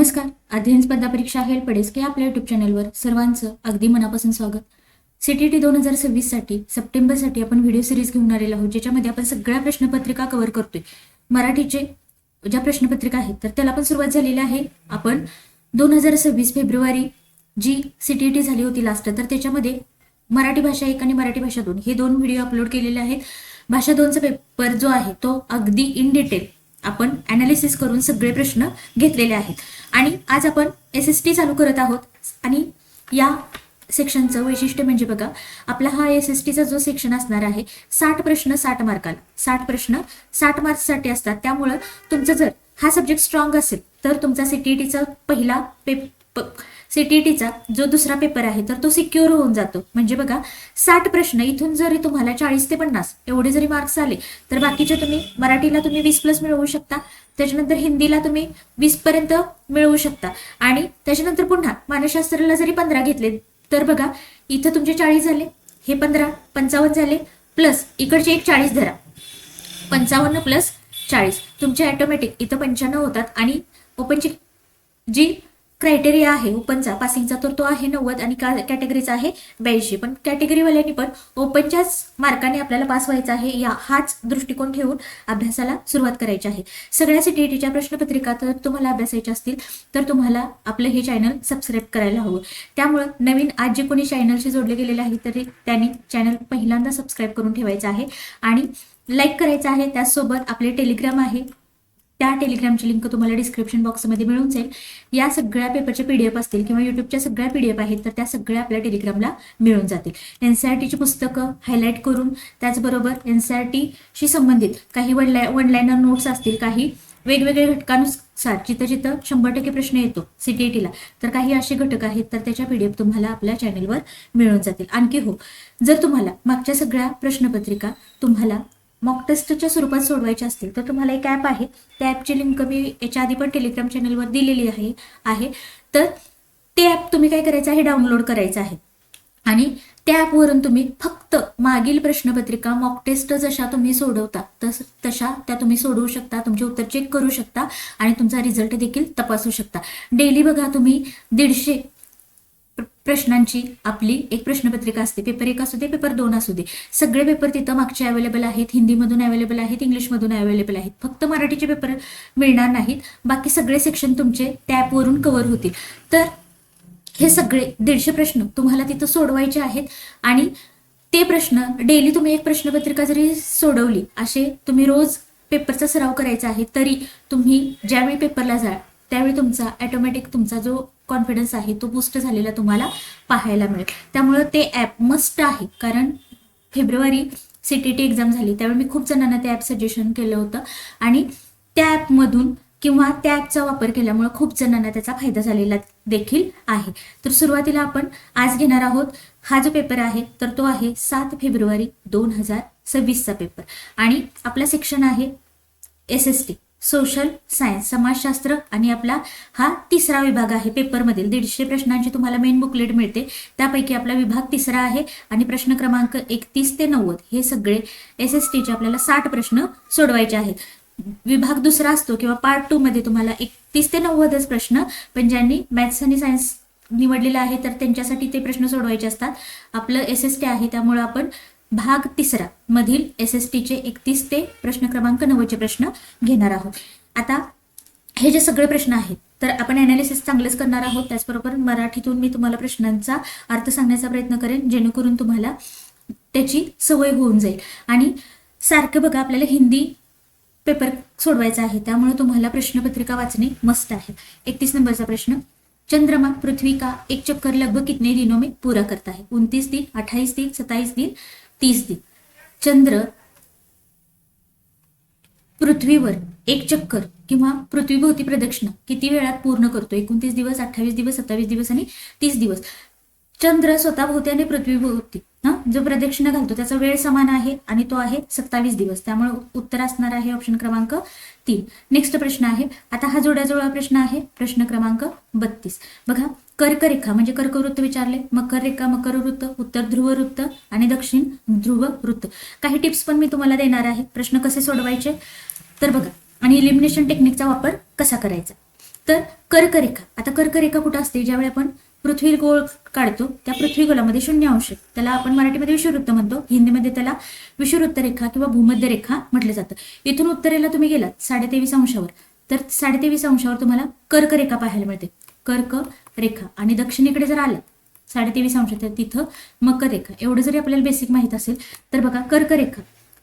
नमस्कार. अध्ययन स्पर्धा परीक्षा हेल्प पडेस की आपल्या युट्यूब चॅनलवर सर्वांचं अगदी मनापासून स्वागत. सीटीटी 2026 साठी सप्टेंबरसाठी आपण व्हिडिओ सिरीज घेऊन आलेलो आहोत, ज्याच्यामध्ये आपण सगळ्या प्रश्नपत्रिका कव्हर करतोय. मराठीचे ज्या प्रश्नपत्रिका आहेत तर त्याला पण सुरुवात झालेली आहे. आपण 2026 फेब्रुवारी जी सीटीटी झाली होती लास्ट, तर त्याच्यामध्ये मराठी भाषा 1 आणि मराठी भाषा 2 हे 2 व्हिडिओ अपलोड केलेले आहेत. भाषा 2चा पेपर जो आहे तो अगदी इन डिटेल आपण अनालिसिस करून सगळे प्रश्न घेतलेले आहेत. आणि आज आपण SST चालू करत आहोत. आणि या सेक्शनचं वैशिष्ट्य म्हणजे बघा, आपला हा SSTचा जो सेक्शन असणार आहे 60 प्रश्न 60 मार्काला, 60 प्रश्न 60 मार्क्ससाठी असतात. त्यामुळं तुमचं जर हा सब्जेक्ट स्ट्रॉंग असेल तर तुमचा सीटीटीचा पहिला सीटीटीचा जो दुसरा पेपर आहे तर तो सिक्युअर होऊन जातो. म्हणजे बघा, 60 प्रश्न इथून जरी तुम्हाला 40 ते 50 एवढे जरी मार्क्स आले तर बाकीचे तुम्ही मराठीला तुम्ही 20+ मिळवू शकता, त्याच्यानंतर हिंदीला तुम्ही 20 पर्यंत मिळवू शकता, आणि त्याच्यानंतर पुन्हा मानसशास्त्राला जरी 15 घेतले तर बघा इथं तुमचे 40 झाले, हे 15 55 झाले, प्लस इकडचे एक 40 धरा, 55 + 40 तुमचे ऑटोमॅटिक इथं 95 होतात. आणि ओपनची जी क्रायटेरिया आहे ओपनचा पासिंगचा तर तो आहे 90 आणि कॅटेगरीचा आहे 82. पण कॅटेगरीवाल्यांनी पण ओपनच्याच मार्काने आपल्याला पास व्हायचं आहे, हाच दृष्टिकोन ठेवून अभ्यासाला सुरुवात करायची आहे. सगळ्या सीटीटीच्या प्रश्नपत्रिका तर तुम्हाला अभ्यासायच्या असतील तर तुम्हाला आपलं हे चॅनल सबस्क्राईब करायला हवं. त्यामुळं नवीन आज जे कोणी चॅनलशी जोडले गेलेले आहेत तरी त्यांनी चॅनल पहिल्यांदा सबस्क्राईब करून ठेवायचं आहे आणि लाईक करायचं आहे. त्याचसोबत आपले टेलिग्राम आहे, त्या टेलिग्रामची लिंक तुम्हाला डिस्क्रिप्शन बॉक्समध्ये मिळून जाईल. या सगळ्या पेपरचे PDF असतील किंवा युट्यूबच्या सगळ्या PDF आहेत तर त्या सगळ्या आपल्या टेलिग्रामला मिळून जातील. NCERTची पुस्तकं हायलाईट करून, त्याचबरोबर NCERTशी संबंधित काही वन लाईनर नोट्स असतील, काही वेगवेगळ्या घटकानुसार जिथं जिथं 100% प्रश्न येतो सीटीटीला तर काही असे घटक आहेत तर त्याच्या PDF तुम्हाला आपल्या चॅनलवर मिळून जातील. आणखी हो, जर तुम्हाला मागच्या सगळ्या प्रश्नपत्रिका तुम्हाला मॉक टेस्टच्या स्वरूपात सोडवायचे असतील तर तुम्हाला एक ॲप आहे, त्या ॲपची लिंक मी याच्या आधी पण टेलिग्राम चॅनलवर दिलेली आहे. तर ते ॲप तुम्ही काय करायचं आहे, डाउनलोड करायचं आहे आणि त्या ॲपवरून तुम्ही फक्त मागील प्रश्नपत्रिका मॉक टेस्ट जशा तुम्ही सोडवता तशा त्या तुम्ही सोडवू शकता, तुमचे उत्तर चेक करू शकता आणि तुमचा रिझल्ट देखील तपासू शकता. डेली बघा तुम्ही 150 प्रश्नांची आपली एक प्रश्नपत्रिका असते. पेपर 1 असू दे, पेपर 2 असू दे, सगळे पेपर तिथं मागचे अवेलेबल आहेत, हिंदीमधून अवेलेबल आहेत, इंग्लिशमधून अवेलेबल आहेत. फक्त मराठीचे पेपर मिळणार नाहीत, बाकी सगळे सेक्शन तुमचे त्या ॲपवरून कव्हर होतील. तर हे सगळे 150 प्रश्न तुम्हाला तिथं सोडवायचे आहेत आणि ते प्रश्न डेली तुम्ही एक प्रश्नपत्रिका जरी सोडवली, असे तुम्ही रोज पेपरचा सराव करायचा आहे, तरी तुम्ही ज्यावेळी पेपरला जाल त्यावेळी तुमचा ऑटोमॅटिक तुमचा जो कॉन्फिडन्स आहे तो बूस्ट झालेला तुम्हाला पाहायला मिळेल. त्यामुळं ते ॲप मस्ट आहे. कारण फेब्रुवारी सीटीटी एक्झाम झाली त्यावेळी मी खूप जणांना ते ॲप सजेशन केलं होतं आणि त्या ॲपमधून किंवा त्या ॲपचा वापर केल्यामुळे खूप जणांना त्याचा फायदा झालेला देखील आहे. तर सुरुवातीला आपण आज घेणार आहोत हा जो पेपर आहे तर तो आहे 7 फेब्रुवारी 2026चा पेपर आणि आपला सेक्शन आहे SST सोशल सायन्स समाजशास्त्र आणि आपला हा तिसरा विभाग आहे. पेपरमधील 150 प्रश्नांची तुम्हाला मेन बुकलेट मिळते, त्यापैकी आपला विभाग तिसरा आहे आणि प्रश्न क्रमांक 31 ते 90 हे सगळे SSTचे आपल्याला 60 प्रश्न सोडवायचे आहेत. विभाग दुसरा असतो किंवा पार्ट 2 मध्ये तुम्हाला 31 ते 90च प्रश्न, पण ज्यांनी मॅथ्स आणि सायन्स निवडलेलं आहे तर त्यांच्यासाठी ते प्रश्न सोडवायचे असतात. आपलं SST आहे त्यामुळे आपण भाग तिसरा मधील SSTचे 31 ते प्रश्न क्रमांक 90चे प्रश्न घेणार आहोत. आता हे जे सगळे प्रश्न आहेत तर आपण अनालिसिस चांगलेच करणार आहोत, त्याचबरोबर मराठीतून मी तुम्हाला प्रश्नांचा अर्थ सांगण्याचा प्रयत्न करेन जेणेकरून तुम्हाला त्याची सवय होऊन जाईल. आणि सारखं बघा, आपल्याला हिंदी पेपर सोडवायचा आहे त्यामुळे तुम्हाला प्रश्नपत्रिका वाचणे मस्त आहे. 31 नंबरचा प्रश्न, चंद्रमा पृथ्वी का एक चक्कर लगभग कितने दिनों में पूरा करता है? 29 दिन, 28 दिन, 27 दिन, 30 दिन. चंद्र पृथ्वीवर एक चक्कर किंवा पृथ्वीभोवती प्रदक्षिणा किती वेळात पूर्ण करतो? 29 दिवस, 28 दिवस, 27 दिवस आणि 30 दिवस. चंद्र स्वतःभोवती आणि पृथ्वीभोवती जो प्रदक्षिणा घालतो त्याचा वेळ समान आहे आणि तो आहे 27 दिवस. त्यामुळे उत्तर असणार आहे ऑप्शन क्रमांक 3. नेक्स्ट प्रश्न आहे, आता हा जोड्याजोडा प्रश्न आहे, प्रश्न क्रमांक 32. बघा, कर्करेखा म्हणजे कर्कवृत्त विचारले, मकर रेखा मकर वृत्त, उत्तर ध्रुव वृत्त आणि दक्षिण ध्रुव वृत्त. काही टिप्स पण मी तुम्हाला देणार आहे, प्रश्न कसे सोडवायचे तर बघा, आणि इलिमिनेशन टेक्निकचा वापर कसा करायचा. तर कर्करेखा, आता कर्करेखा कुठं असते, ज्यावेळी आपण पृथ्वी गोल काढतो त्या पृथ्वी गोलामध्ये 0 त्याला आपण मराठीमध्ये विषुववृत्त म्हणतो, हिंदीमध्ये त्याला विषुववृत्त रेखा किंवा भूमध्य रेखा म्हटलं जातं. इथून उत्तरेला तुम्ही गेलात 23.5 तर 23.5 तुम्हाला कर्करेखा पाहायला मिळते, कर्करेखा. आणि दक्षिणेकडे जर आलात 23.5 तर तिथं मकर रेखा. एवढं जरी आपल्याला बेसिक माहित असेल तर बघा, कर्करेखा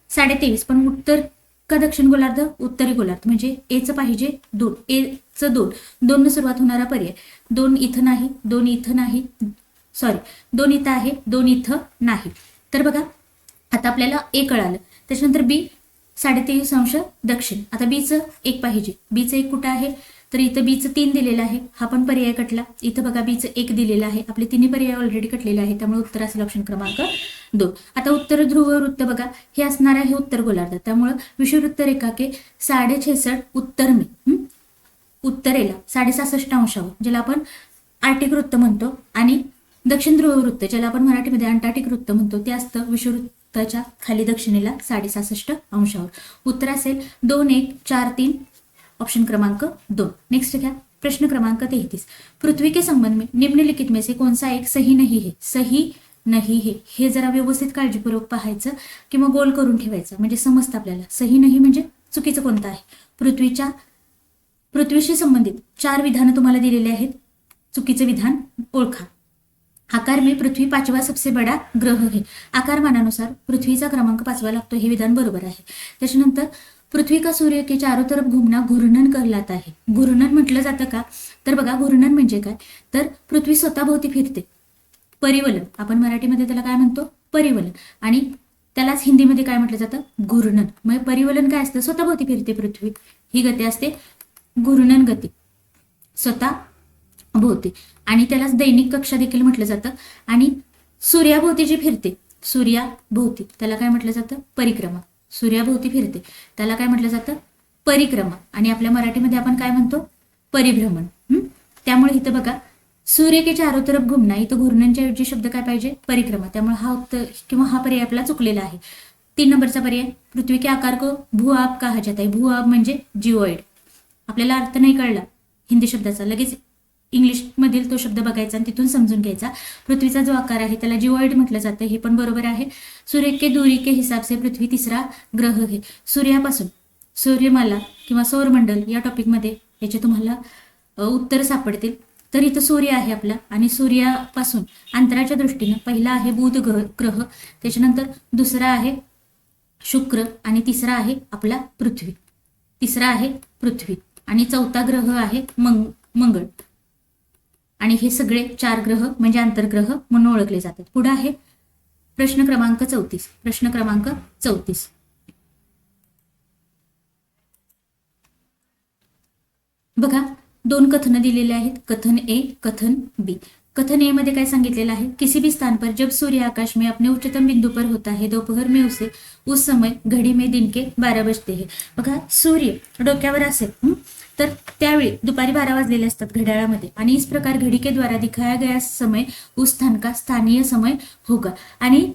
23.5 पण उत्तर का दक्षिण गोलार्ध, उत्तरी गोलार्ध, म्हणजे एचं पाहिजे 2, एचं 2 न सुरुवात होणारा पर्याय. 2 इथं नाही, 2 इथं नाही, सॉरी 2 इथं आहे, 2 इथं नाही. तर बघा आता आपल्याला ए कळालं. त्याच्यानंतर बी 23.5 दक्षिण. आता बीचं 1 पाहिजे, बीचं 1 कुठं आहे, तर इथं बीचं 3 दिलेलं आहे, हा पण पर्याय कटला. इथं बघा बीचं 1 दिलेलं आहे, आपले तिन्ही पर्याय ऑलरेडी कटलेले आहे, त्यामुळे उत्तर असेल ऑप्शन क्रमांक 2. आता उत्तर ध्रुव वृत्त बघा, हे असणार आहे उत्तर गोलार्ध, त्यामुळं विषुववृत्त रेखा के 66.5 उत्तर मे, उत्तरेला 66.5 ज्याला आपण आर्टिक वृत्त म्हणतो, आणि दक्षिण ध्रुव वृत्त ज्याला आपण मराठीमध्ये अंटार्क्टिक वृत्त म्हणतो ते असतं विषुववृत्ताच्या खाली दक्षिणेला 66.5. उत्तर असेल 2, 1, 4, 3 ऑप्शन क्रमांक 2. नेक्स्ट घ्या प्रश्न क्रमांक 33. पृथ्वी के संबंध में निम्नलिखित में से कौन सा एक सही नहीं है, सही नाही है. हे जरा व्यवस्थित काळजीपूर्वक पाहायचं किंवा गोल करून ठेवायचं, म्हणजे समजतं आपल्याला. सही नाही म्हणजे चुकीचं कोणतं आहे. पृथ्वीशी संबंधित 4 विधानं तुम्हाला दिलेली आहेत, चुकीचं विधान ओळखा. आकार में पृथ्वी 5वां सबसे बड़ा ग्रह है, आकारमानानुसार पृथ्वीचा क्रमांक 5वा लागतो, हे विधान बरोबर आहे. त्याच्यानंतर पृथ्वी का सूर्य के चारों तरफ घूमना घूर्णन कहलाता है. घूर्णन म्हटलं जातं का, तर बघा घूर्णन म्हणजे काय, तर पृथ्वी स्वतःभोवती फिरते. परिवलन, आपण मराठीमध्ये त्याला काय म्हणतो, परिवलन, आणि त्यालाच हिंदीमध्ये काय म्हटलं जातं, घूर्णन. मग परिवलन काय असतं, स्वतःभोवती फिरते पृथ्वी, ही गती असते घूर्णन गती, स्वतः भोवती. आणि त्यालाच दैनिक कक्षा देखील म्हटलं जातं. आणि सूर्याभोवती जी फिरते, सूर्याभोवती, त्याला काय म्हटलं जातं, परिक्रमा. सूर्याभोवती फिरते त्याला काय म्हटलं जातं, परिक्रमा. आणि आपल्या मराठीमध्ये आपण काय म्हणतो, परिभ्रमण. त्यामुळे इथं बघा सूर्य के चारों तरफ घुमना, इथं घूर्णनच्या ऐवजी शब्द काय पाहिजे, परिक्रमा. त्यामुळे हा उत्तर किंवा हा पर्याय आपला चुकलेला आहे. 3 नंबरचा पर्याय, पृथ्वी के आकार को भूआब कहा जाता है. भूआब म्हणजे जिओइड. आपल्याला अर्थ नाही कळला हिंदी शब्दाचा, लगेच इंग्लिश मधील तो शब्द बघायचा आणि तिथून समजून घ्यायचा. पृथ्वीचा जो आकार आहे त्याला जिओइड म्हटलं जातं, हे पण बरोबर आहे. सूर्य के दूरी के हिसाब से पृथ्वी 3रा ग्रह है. सूर्यापासून सूर्यमाला किंवा सौरमंडल या टॉपिकमध्ये याचे तुम्हाला उत्तर सापडतील. तर इथं सूर्य आहे आपला, आणि सूर्यापासून अंतराच्या दृष्टीनं पहिला आहे बुध ग्रह, त्याच्यानंतर दुसरा आहे शुक्र, आणि तिसरा आहे आपला पृथ्वी. तिसरा आहे पृथ्वी, आणि चौथा ग्रह आहे मंगळ. आणि हे सगळे 4 ग्रह म्हणजे आंतरग्रह म्हणून ओळखले जातात. पुढे आहे प्रश्न क्रमांक 34. प्रश्न क्रमांक 34 बघा, 2 कथन दिलेले आहेत, कथन ए, कथन बी. कथन ए मध्ये काय सांगितलेलं आहे, किसी भी स्थान पर जब सूर्य आकाश में अपने उच्चतम बिंदु पर होता है दोपहर में उस समय घड़ी में दिन के 12 बजते हैं. बघा सूर्य डोक्यावर असेल तर त्यावेळी दुपारी 12 वाजलेले असतात घड्याळामध्ये, आणि इस प्रकार घड़ी के द्वारा दिखाया गया समय उस स्थान का स्थानीय समय होगा. आणि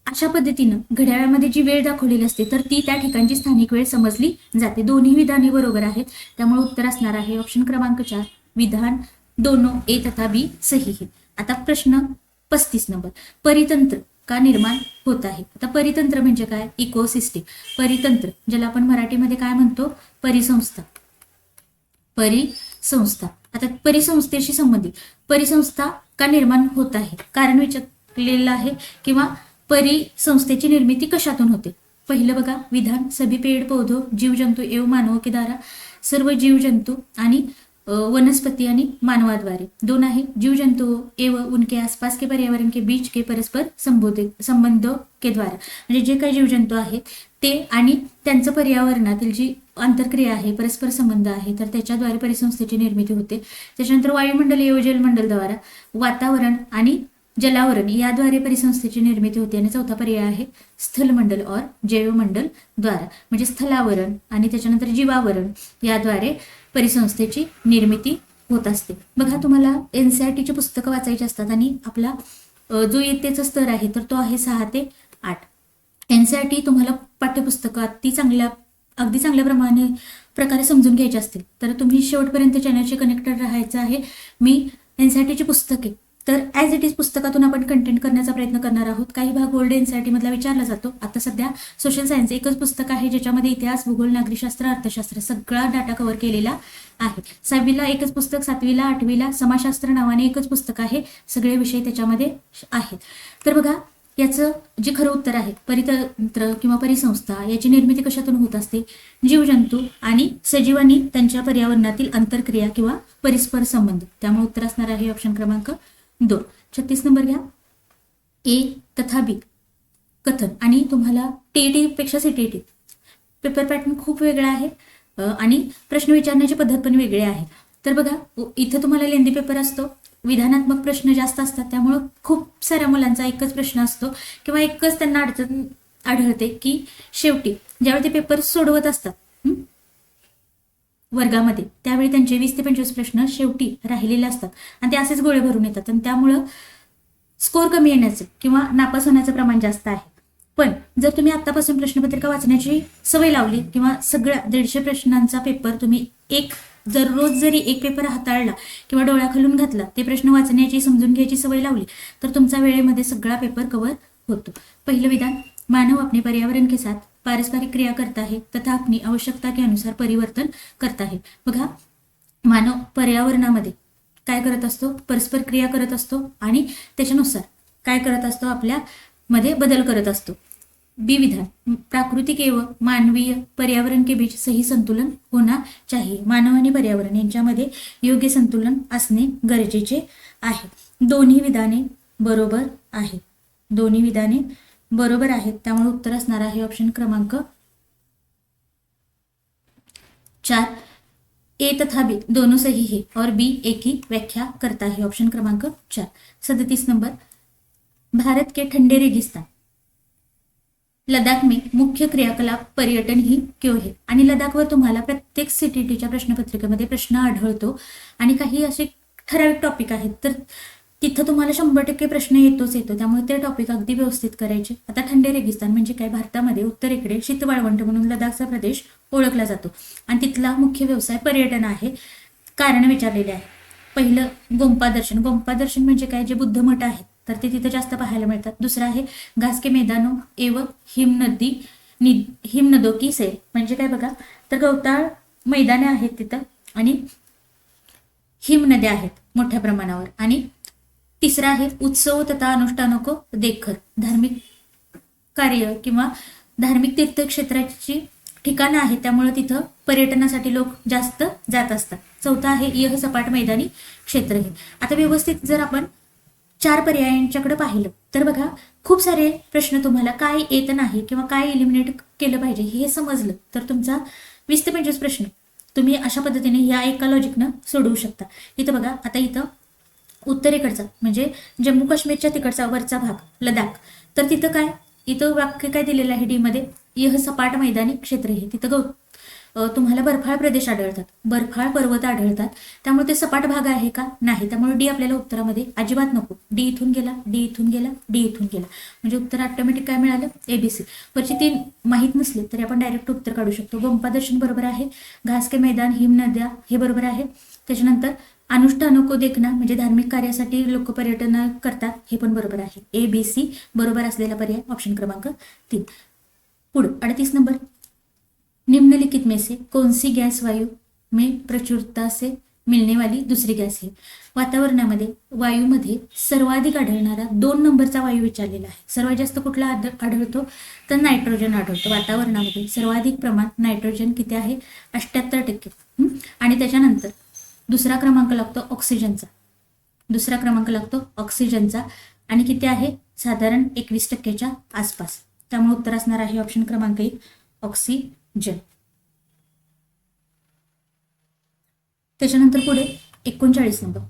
अशा पद्धतीनं घड्याळामध्ये जी वेळ दाखवलेली असते तर ती त्या ठिकाणची स्थानिक वेळ समजली जाते. दोन्ही विधाने बरोबर आहेत, त्यामुळे उत्तर असणार आहे ऑप्शन क्रमांक 4, विधान दोनों ए तथा बी सही है. आता प्रश्न 35 नंबर, परितंत्र का निर्माण होत आहे. आता परितंत्र म्हणजे काय, इकोसिस्टीम. परितंत्र ज्याला आपण मराठीमध्ये काय म्हणतो, परिसंस्था. परिसंस्था. आता परिसंस्थेशी संबंधित परिसंस्था का निर्माण होत आहे, कारण विचारलेलं आहे, किंवा परिसंस्थेची निर्मिती कशातून होते. पहिलं बघा विधान, सभी पेड़ पौधों जीव जंतु एवं मानवों के द्वारा, सर्व जीव जंतु आणि वनस्पति आणि मानवाद्वारे. 2 आहे जीव जंतु एवं उनके आसपास के पर्यावरण के बीच के परस्पर संबंधों के द्वारा, म्हणजे जे काही जीवजंतू आहेत ते आणि त्यांचं पर्यावरणातील जी आंतरक्रिया आहे, परस्पर संबंध आहे, तर त्याच्याद्वारे परिसंस्थेची निर्मिती होते. त्याच्यानंतर वायुमंडल एवं जलमंडल द्वारा, वातावरण आणि जलावरण याद्वारे परिसंस्थेची निर्मिती होते. आणि चौथा पर्याय आहे स्थलमंडल और जैवमंडल द्वारा, म्हणजे स्थलावरण आणि त्याच्यानंतर जीवावरण याद्वारे परिसंस्थेची निर्मिती होत असते. बघा तुम्हाला NCERTची पुस्तकं वाचायची असतात, आणि आपला जो इयत्तेचा स्तर आहे तर तो आहे 6 ते 8. NCERT तुम्हाला पाठ्यपुस्तकं अति चांगल्या अगदी चांगल्या प्रकारे समजून घ्यायचे असतील तर तुम्ही शेवटपर्यंत चॅनलचे कनेक्टेड राहायचं आहे. मी एनसीईआरटीची पुस्तके तर ॲज इट इज पुस्तकातून आपण कंटेंट करण्याचा प्रयत्न करणार आहोत. काही भाग ओल्ड एनसीईआरटी मधला विचारला जातो. आता सध्या सोशल सायन्स एकच पुस्तक आहे ज्याच्यामध्ये इतिहास, भूगोल, नागरिकशास्त्र, अर्थशास्त्र सगळा डाटा कव्हर केलेला आहे. 6वीला एकच पुस्तक, 7वीला 8वीला समाजशास्त्र नावाने एकच पुस्तक आहे. सगळे विषय त्याच्यामध्ये आहेत. तर बघा, याचं जे खरं उत्तर आहे, परितंत्र किंवा परिसंस्था याची निर्मिती कशातून होत असते? जीवजंतू आणि सजीवांनी त्यांच्या पर्यावरणातील आंतरक्रिया किंवा परस्पर संबंध. त्यामुळे उत्तर असणार आहे ऑप्शन क्रमांक 2. 36 नंबर घ्या. ए तथा बी कथन. आणि तुम्हाला टीईटी पेक्षा सीटीईटी पेपर पॅटर्न खूप वेगळा आहे आणि प्रश्न विचारण्याची पद्धत पण वेगळी आहे. तर बघा, इथं तुम्हाला लेंदी पेपर असतो, विधानात्मक प्रश्न जास्त असतात. त्यामुळं खूप साऱ्या मुलांचा एकच प्रश्न असतो किंवा एकच त्यांना अडचण आढळते की शेवटी ज्यावेळी ते पेपर सोडवत असतात वर्गामध्ये, त्यावेळी त्यांचे 20 ते 25 प्रश्न शेवटी राहिलेले असतात आणि ते असेच गोळे भरून येतात आणि त्यामुळं स्कोर कमी येण्याचं किंवा नापास होण्याचं प्रमाण जास्त आहे. पण जर तुम्ही आत्तापासून प्रश्नपत्रिका वाचण्याची सवय लावली किंवा सगळ्या 150 प्रश्नांचा पेपर तुम्ही रोज जरी एक पेपर हाताळला किंवा डोळ्याखालून घातला, ते प्रश्न वाचण्याची, समजून घ्यायची सवय लावली तर तुमचा वेळेमध्ये सगळा पेपर कव्हर होतो. पहिलं विधान, मानव अपने पर्यावरण के साथ पारस्परिक क्रिया करता है तथा अपनी आवश्यकता के अनुसार परिवर्तन करता है. बघा, मानव पर्यावरणामध्ये काय करत असतो? परस्पर क्रिया करत असतो आणि त्याच्यानुसार काय करत असतो? आपल्या मध्ये बदल करत असतो. बी विधान, प्राकृतिक एवं मानवीय पर्यावरण के बीच सही संतुलन होना चाहिए. मानव आणि पर्यावरण यांच्यामध्ये योग्य संतुलन असणे गरजेचे आहे. दोन्ही विधाने बरोबर आहेत. दोन्ही विधाने बरोबर आहेत. त्यामुळे उत्तर असणार आहे ऑप्शन क्रमांक 4. ए तथा बी दोनों सही है और बी एक ही व्याख्या करता है. ऑप्शन क्रमांक 4. 37 नंबर, भारत के ठंडे रेगिस्तान लद्दाख में मुख्य क्रियाकलाप पर्यटन ही क्यों है. आणि लडाखवर तुम्हाला प्रत्येक सीटीटीच्या प्रश्नपत्रिकेमध्ये प्रश्न आढळतो आणि काही असे ठराविक टॉपिक आहेत तर तिथं तुम्हाला 100% प्रश्न येतो. त्यामुळे ते टॉपिक अगदी व्यवस्थित करायचे. आता थंडे रेगिस्तान म्हणजे काय? भारतामध्ये उत्तरेकडे शीत वाळवंट म्हणून लडाखचा प्रदेश ओळखला जातो आणि तिथला मुख्य व्यवसाय पर्यटन आहे. कारण विचारलेले आहे. पहिलं, गोंपा दर्शन. गोंपा दर्शन म्हणजे काय? जे बुद्ध मठ आहेत तर ते तिथं जास्त पाहायला मिळतात. दुसरं आहे घास के मैदानो एवं हिमनदों की सैर. म्हणजे काय बघा, तर गवताळ मैदाने आहेत तिथं आणि हिमनद्या आहेत मोठ्या प्रमाणावर. आणि तिसरा आहे उत्सव तथा अनुष्ठानों को देखकर. धार्मिक कार्य किंवा धार्मिक तीर्थक्षेत्राची ठिकाणं आहेत त्यामुळे तिथं पर्यटनासाठी लोक जास्त जात असतात. चौथा आहे यह सपाट मैदानी क्षेत्र हे. आता व्यवस्थित जर आपण 4 पर्यायांच्याकडे पाहिलं तर बघा, खूप सारे प्रश्न तुम्हाला काय येत नाही किंवा काय एलिमिनेट केलं पाहिजे हे समजलं तर तुमचा 20 ते 25 प्रश्न तुम्ही अशा पद्धतीने या एका लॉजिकनं सोडवू शकता. इथं बघा, आता इथं उत्तरेकडचा म्हणजे जम्मू काश्मीरच्या तिकडचा वरचा भाग लडाख, तर तिथं काय, इथं वाक्य काय दिलेलं आहे डी मध्ये, यह सपाट मैदानी क्षेत्र हे. तिथं तुम्हाला बर्फाळ प्रदेश आढळतात, बर्फाळ पर्वत आढळतात. त्यामुळे ते सपाट भाग आहे का? नाही. त्यामुळे डी आपल्याला उत्तरामध्ये अजिबात नको. डी इथून गेला, डी इथून गेला, डी इथून गेला, म्हणजे उत्तर ऑटोमॅटिक काय मिळालं? ABC. वरची 3 माहीत नसले तरी आपण डायरेक्ट उत्तर काढू शकतो. गोंपा दर्शन बरोबर आहे. घास के मैदान, हिमनद्या हे बरोबर आहे. त्याच्यानंतर अनुष्ठानों को देखना म्हणजे धार्मिक कार्यासाठी लोक पर्यटन करतात हे पण बरोबर आहे. ABC बरोबर असलेला पर्याय ऑप्शन क्रमांक 3. पुढे 38 नंबर, निम्नलिखित में से कौन सी गैस वायु में प्रचुरता से मिलने वाली दूसरी गॅस है. वातावरणामध्ये वायूमध्ये सर्वाधिक आढळणारा 2 नंबरचा वायू विचारलेला आहे. सर्वात जास्त कुठला आढळतो? तर नायट्रोजन आढळतो. वातावरणामध्ये सर्वाधिक प्रमाण नायट्रोजन किती आहे? 78%. आणि त्याच्यानंतर दुसरा क्रमांक लागतो ऑक्सिजनचा. दुसरा क्रमांक लागतो ऑक्सिजनचा आणि किती आहे? साधारण 21%च्या आसपास. त्यामुळे उत्तर असणार आहे ऑप्शन क्रमांक 1 ऑक्सिजन. त्याच्यानंतर पुढे 39 नंबर,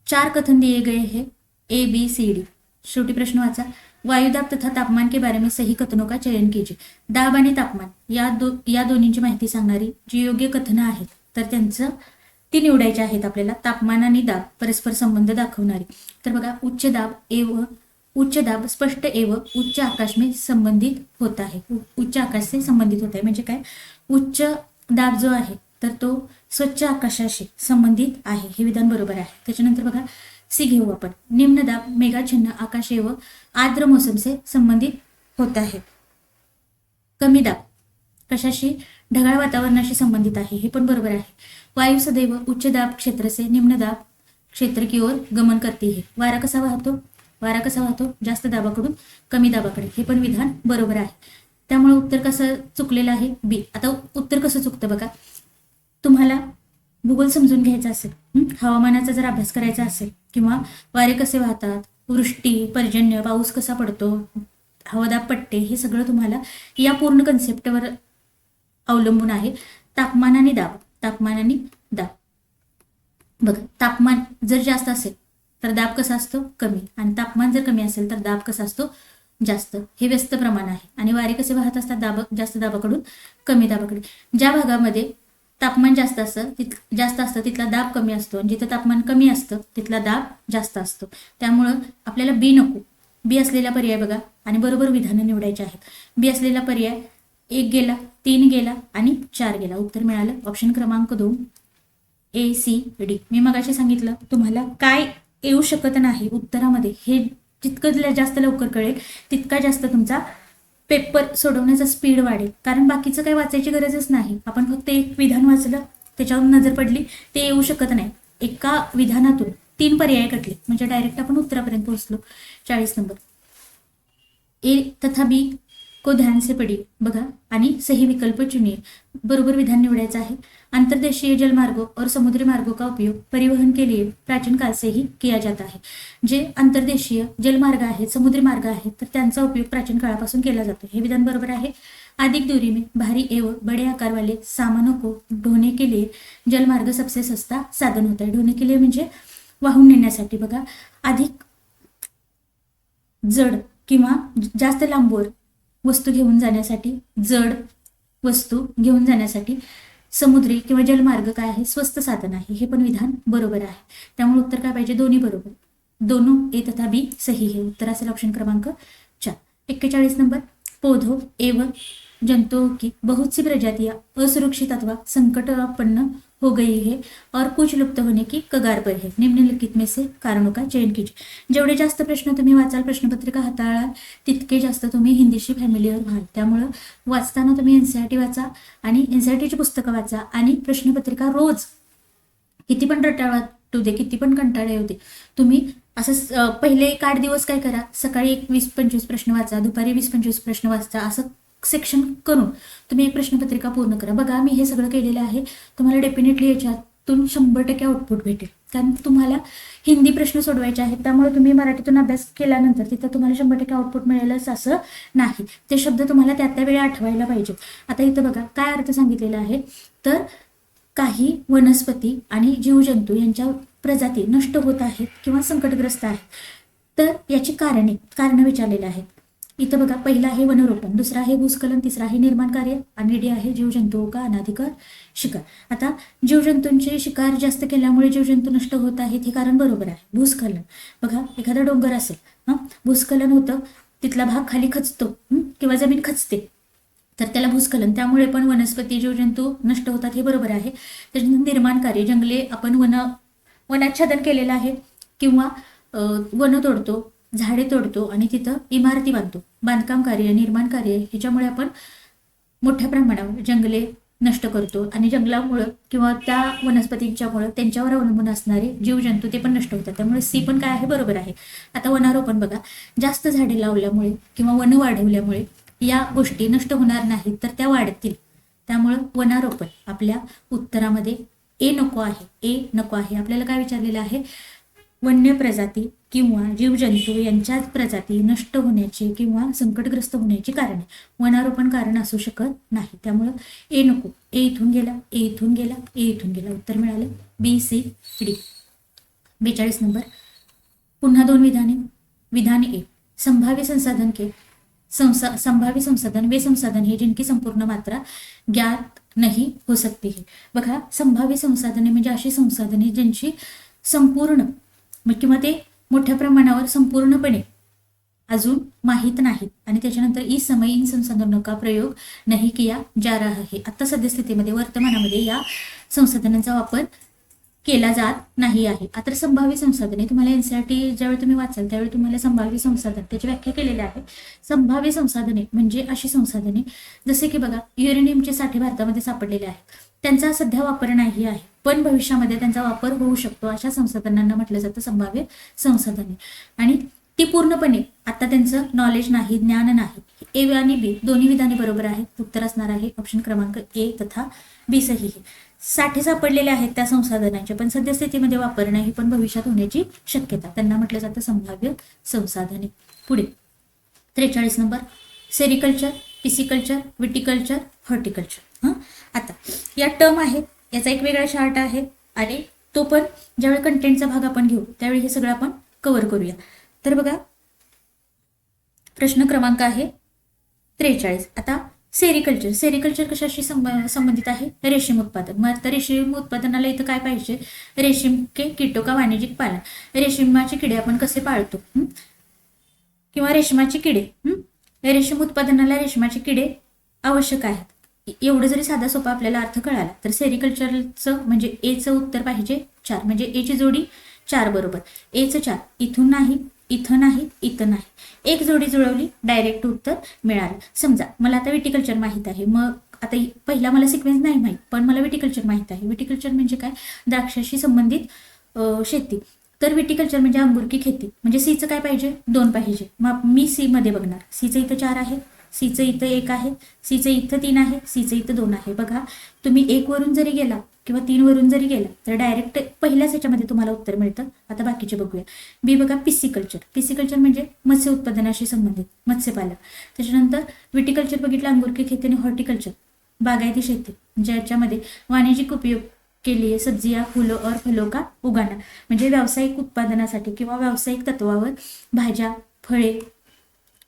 4 कथन दिए गए हैं ABCD. शेवटी प्रश्न वाचा. वायुदाब तथा तापमान के बारे में सही कथनों का चयन कीजिए. दाब आणि तापमान या दोन्हींची माहिती सांगणारी जी योग्य कथनं आहेत तर त्यांचं ती निवडायची आहेत आपल्याला. तापमान आणि दाब परस्पर संबंध दाखवणारी. तर बघा, उच्च दाब स्पष्ट एवं उच्च आकाश में संबंधित होता है. उच्च आकाश से संबंधित होता है म्हणजे काय? उच्च दाब जो आहे तर तो स्वच्छ आकाशाशी संबंधित आहे, हे विधान बरोबर आहे. त्याच्यानंतर बघा सी घेऊ आपण. निम्न दाब मेघाच्छन्न आकाशे व आर्द्र मौसम से संबंधित होता है. कमी दाब कशाशी? ढगाळ वातावरणाशी संबंधित आहे, हे पण बरोबर आहे. वायू सदैव उच्च दाब क्षेत्र से निम्न दाब क्षेत्र की ओर गमन करते है. वारा कसा वाहतो? वारा कसा वाहतो? जास्त दाबाकडून कमी दाबाकडे, हे पण विधान बरोबर आहे. त्यामुळे उत्तर कसं चुकलेलं आहे? बी. आता उत्तर कसं चुकतं बघा. तुम्हाला भूगोल समजून घ्यायचा असेल, हवामानाचा जर अभ्यास करायचा असेल किंवा वारे कसे वाहतात, वृष्टी, पर्जन्य, पाऊस कसा पडतो, हवादाब पट्टे, हे सगळं तुम्हाला या पूर्ण कन्सेप्टवर अवलंबून आहे. तापमान आणि दाब, तापमान आणि दाब. बघा तापमान जर जास्त असेल तर दाब कसा असतो? कमी, आणि तापमान जर कमी असेल तर दाब कसा असतो? जास्त. हे व्यस्त प्रमाण आहे. आणि वारे कसे वाहत असतात? जास्त दाबाकडून कमी दाबाकडे. ज्या भागामध्ये तापमान जास्त असतं तिथला दाब कमी असतो, आणि जिथं तापमान कमी असतं तिथला दाब जास्त असतो. त्यामुळं आपल्याला बी नको. बी असलेला पर्याय बघा आणि बरोबर विधानं निवडायचे आहेत. बी असलेला पर्याय 1 गेला, 3 गेला आणि 4 गेला. उत्तर मिळालं ऑप्शन क्रमांक 2 ए सी डी. मी मगाशी सांगितलं तुम्हाला काय येऊ शकत नाही उत्तरामध्ये, हे जितकं जास्त लवकर कळेल तितका जास्त तुमचा पेपर सोडवण्याचा स्पीड वाढेल. कारण बाकीचं काही वाचायची गरजच नाही. आपण फक्त एक विधान वाचलं, त्याच्यावर नजर पडली, ते येऊ शकत नाही. एका विधानातून 3 पर्याय कटले म्हणजे डायरेक्ट आपण उत्तरापर्यंत पोहोचलो. 40 नंबर. ए तथा बी को ध्यान से पढ़िए बघा आणि सही विकल्प चुनिए. बरोबर विधान निवडायचं आहे. अंतर्देशीय जलमार्गों और समुद्री मार्गों का उपयोग परिवहन के लिए प्राचीन काल से ही किया जाता है. जे अंतर्देशीय जलमार्ग आहेत, समुद्री मार्ग आहेत, तर त्यांचा उपयोग प्राचीन काळापासून केला जातो, हे विधान बरोबर आहे. अधिक दूरी में भारी एवं बड़े आकार वाले सामानों को ढोने के लिए जलमार्ग सबसे सस्ता साधन होता है. ढोने के लिए म्हणजे वाहून नेण्यासाठी. बघा अधिक जड किंवा जास्त लांबवर वस्तू घेऊन जाण्यासाठी, जड वस्तू घेऊन जाण्यासाठी समुद्री किंवा जलमार्ग काय आहे? स्वस्त साधन आहे, हे पण विधान बरोबर आहे. त्यामुळे उत्तर काय पाहिजे? दोन्ही बरोबर. दोनों ए तथा बी सही है. उत्तर असेल ऑप्शन क्रमांक 4. 41 नंबर. पौधों एवं जंतुओं की बहुत सी प्रजातियां असुरक्षित अथवा संकटापन्न हो गई है और कुछ लुप्त होने की कगार पर है. निम्नलिखित में से कारणों का चयन कीजिए. जेवढे जास्त प्रश्न तुम्ही वाचाल, प्रश्नपत्रिका हाताळाल, तितके जास्त तुम्ही हिंदीशी फॅमिलियर व्हाल. त्यामुळं वाचताना तुम्ही एनसीईआरटी वाचा आणि एनसीईआरटीची पुस्तकं वाचा आणि प्रश्नपत्रिका रोज किती पण रटाळ वाटू दे, किती पण कंटाळा येऊ दे, तुम्ही असं पहिले एक 8 दिवस काय करा, सकाळी एक 20-25 प्रश्न वाचा, दुपारी 20-25 प्रश्न वाचा, असं सेक्शन करून तुम्ही एक प्रश्नपत्रिका पूर्ण करा. बघा मी हे सगळं केलेलं आहे. तुम्हाला डेफिनेटली याच्यातून 100% आउटपुट भेटेल. कारण तुम्हाला हिंदी प्रश्न सोडवायचे आहेत, त्यामुळे तुम्ही मराठीतून अभ्यास केल्यानंतर तिथं तुम्हाला 100% आउटपुट मिळेलच असं नाही. ते शब्द तुम्हाला त्या वेळी आठवायला पाहिजे. आता इथं बघा काय अर्थ सांगितलेला आहे, तर काही वनस्पती आणि जीवजंतू यांच्या प्रजाती नष्ट होत आहेत किंवा संकटग्रस्त आहेत, तर याची कारण विचारलेली आहेत. इथं बघा पहिला आहे वनरोपण, दुसरा आहे भूस्खलन, तिसरा आहे निर्माण कार्य आणि डी आहे जीवजंतुओं का अनाधिकार शिकार. आता जीवजंतूंचे शिकार जास्त केल्यामुळे जीवजंतू नष्ट होत आहेत, हे कारण बरोबर आहे. भूस्खलन बघा, एखादा डोंगर असेल, भूस्खलन होतं, तिथला भाग खाली खचतो किंवा जमीन खचते, तर त्याला भूस्खलन, त्यामुळे पण वनस्पती जीवजंतू नष्ट होतात, हे बरोबर आहे. त्याच्यानंतर निर्माण कार्य, जंगले आपण वनाच्छादन केलेलं आहे किंवा वन तोडतो, झाडे तोडतो आणि तिथं इमारती बांधतो, बांधकाम कार्य, निर्माण कार्य, ह्याच्यामुळे आपण मोठ्या प्रमाणावर जंगले नष्ट करतो आणि जंगलामुळं किंवा त्या वनस्पतींच्यामुळं त्यांच्यावर अवलंबून असणारे जीवजंतू ते पण नष्ट होतात. त्यामुळे सी पण काय आहे? बरोबर आहे. आता वनारोपण बघा, जास्त झाडे लावल्यामुळे किंवा वन वाढवल्यामुळे या गोष्टी नष्ट होणार नाहीत, तर त्या वाढतील. त्यामुळं वनारोपण आपल्या उत्तरामध्ये ए नको आहे. आपल्याला काय विचारलेलं आहे? वन्य प्रजाती किंवा जीवजंतू यांच्याच प्रजाती नष्ट होण्याची किंवा संकटग्रस्त होण्याची कारणे. वनारोपण कारण असू शकत नाही. त्यामुळं ए नको. ए इथून गेला. उत्तर मिळालं बी सी डी. 42 नंबर. पुन्हा 2 विधाने. विधान ए, संभाव्य संसाधन वे संसाधन है जिनकी संपूर्ण मात्रा ज्ञात नहीं हो सकती है. बघा संभाव्य संसाधने म्हणजे अशी संसाधने ज्यांची संपूर्ण किंवा ते मोठ्या प्रमाणावर संपूर्णपणे अजून माहीत नाहीत आणि त्याच्यानंतर इस समय इन संसाधनों का प्रयोग नहीं किया जा रहा है. आता सद्यस्थितीमध्ये वर्तमानामध्ये या संसाधनांचा वापर केला जात नाही आहे. आता संभाव्य संसाधने तुम्हाला एनसीईआरटी ज्यावेळी तुम्ही वाचाल त्यावेळी तुम्हाला संभाव्य संसाधन त्याची व्याख्या केलेली आहे. संभाव्य संसाधने म्हणजे अशी संसाधने जसे की बघा युरेनियमचे साठे भारतामध्ये सापडलेले आहेत, त्यांचा सध्या वापर नाही आहे पण भविष्यामध्ये त्यांचा वापर होऊ शकतो, अशा संसाधनांना म्हटलं जातं संभाव्य संसाधने. आणि ती पूर्णपणे आता त्यांचं नॉलेज नाही, ज्ञान नाही. ए आणि बी दोन्ही विधाने बरोबर आहेत. उत्तर असणार आहे ऑप्शन क्रमांक ए तथा बी सही आहे. साठे सापडलेले आहेत त्या संसाधनांचे पण सद्यस्थितीमध्ये वापर नाही पण भविष्यात होण्याची शक्यता, त्यांना म्हटलं जातं संभाव्य संसाधने. पुढे 43 number sericulture, pisciculture, viticulture, horticulture. आता या टर्म आहेत, याचा एक वेगळा चार्ट आहे आणि तो पण ज्यावेळी कंटेंटचा भाग आपण घेऊ त्यावेळी हे सगळं आपण कव्हर करूया. तर बघा प्रश्न क्रमांक आहे 43. आता सेरिकल्चर, सेरिकल्चर कशाशी संबंधित आहे? रेशीम उत्पादन. मग आता रेशीम उत्पादनाला इथं काय पाहिजे? रेशीम के कीटो का वाणिज्यिक पालन, रेशीमाचे किडे आपण कसे पाळतो किंवा रेशमाचे किडे, रेशीम उत्पादनाला रेशमाचे किडे आवश्यक आहेत. एवढं जरी साधा सोपा आपल्याला अर्थ कळाला तर सेरिकल्चरचं म्हणजे एचं उत्तर पाहिजे 4, म्हणजे एची जोडी 4 बरोबर. एचं 4, इथून नाही, इथं नाही, इथं नाही, एक जोडी जुळवली डायरेक्ट उत्तर मिळालं. समजा मला आता विटिकल्चर माहित आहे, मग आता पहिला मला सिक्वेन्स नाही माहीत पण मला विटिकल्चर माहित आहे. विटिकल्चर म्हणजे काय? द्राक्षाशी संबंधित शेती. तर विटिकल्चर म्हणजे अंगुरकी खेती. म्हणजे सीचं काय पाहिजे? 2 पाहिजे. मग मी सी मध्ये बघणार. सीचं इथं 4 आहे, सीचं इथं 1 आहे, सीचं इथं 3 आहे, सीचं इथं 2 आहे. बघा तुम्ही 1 वरून जरी गेला किंवा 3 वरून जरी गेला तर डायरेक्ट पहिल्याच ह्याच्यामध्ये तुम्हाला उत्तर मिळतं. आता बाकीचे बघूया. बी बघा पिसिकल्चर, पिसिकल्चर म्हणजे मत्स्य उत्पादनाशी संबंधित मत्स्यपालन. त्याच्यानंतर विटिकल्चर बघितलं अंगुरकी खेती आणि हॉर्टिकल्चर बागायती शेती ज्याच्यामध्ये वाणिज्यिक उपयोग के लिए सब्जियां फूलों और फलों का उगाना, म्हणजे व्यावसायिक उत्पादनासाठी किंवा व्यावसायिक तत्वावर भाज्या फळे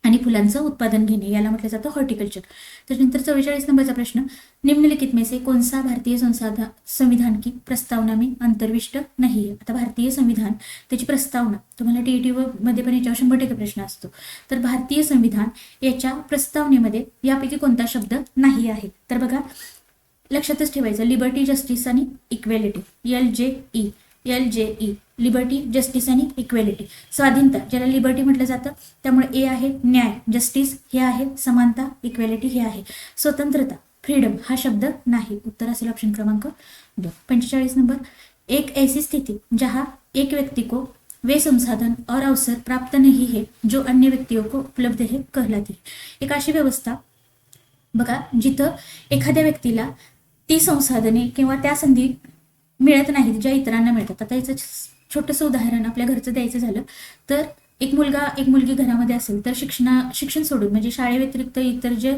आणि फुलांचं उत्पादन घेणे याला म्हटलं जातं हॉर्टिकल्चर. त्याच्यानंतर 44 नंबरचा प्रश्न निम्नलिखित में से कौन सा भारतीय संविधान की प्रस्तावना में अंतर्विष्ट नहीं है. आता भारतीय संविधान त्याची प्रस्तावना तुम्हाला टीईटी मध्ये पण याच्यावर 100% प्रश्न असतो. तर भारतीय संविधान याच्या प्रस्तावनेमध्ये यापैकी कोणता शब्द नाही आहे? तर बघा लक्षातच ठेवायचं लिबर्टी जस्टिस आणि इक्वेलिटी, LJE लिबर्टी जस्टिस आणि इक्वेलिटी. स्वाधीनता ज्याला लिबर्टी म्हटलं जातं त्यामुळे ए आहे न्याय, जस्टिस हे आहे समानता, इक्वेलिटी हे आहे स्वतंत्रता, फ्रीडम हा शब्द नाही. उत्तर असेल ऑप्शन क्रमांक 2. 45 नंबर एक ऐसी स्थिति जहां एक व्यक्ति को वे संसाधन और अवसर प्राप्त नहीं है जो अन्य व्यक्तियों को उपलब्ध है कहलाती है. एक अशी व्यवस्था बघा जिथं एखाद्या व्यक्तीला ती संसाधने किंवा त्या संधी मिळत नाहीत ज्या इतरांना मिळतात. आता याचं छोटंसं उदाहरण आपल्या घरचं द्यायचं झालं तर एक मुलगा एक मुलगी घरामध्ये असेल तर शिक्षण सोडून म्हणजे शाळेव्यतिरिक्त इतर जे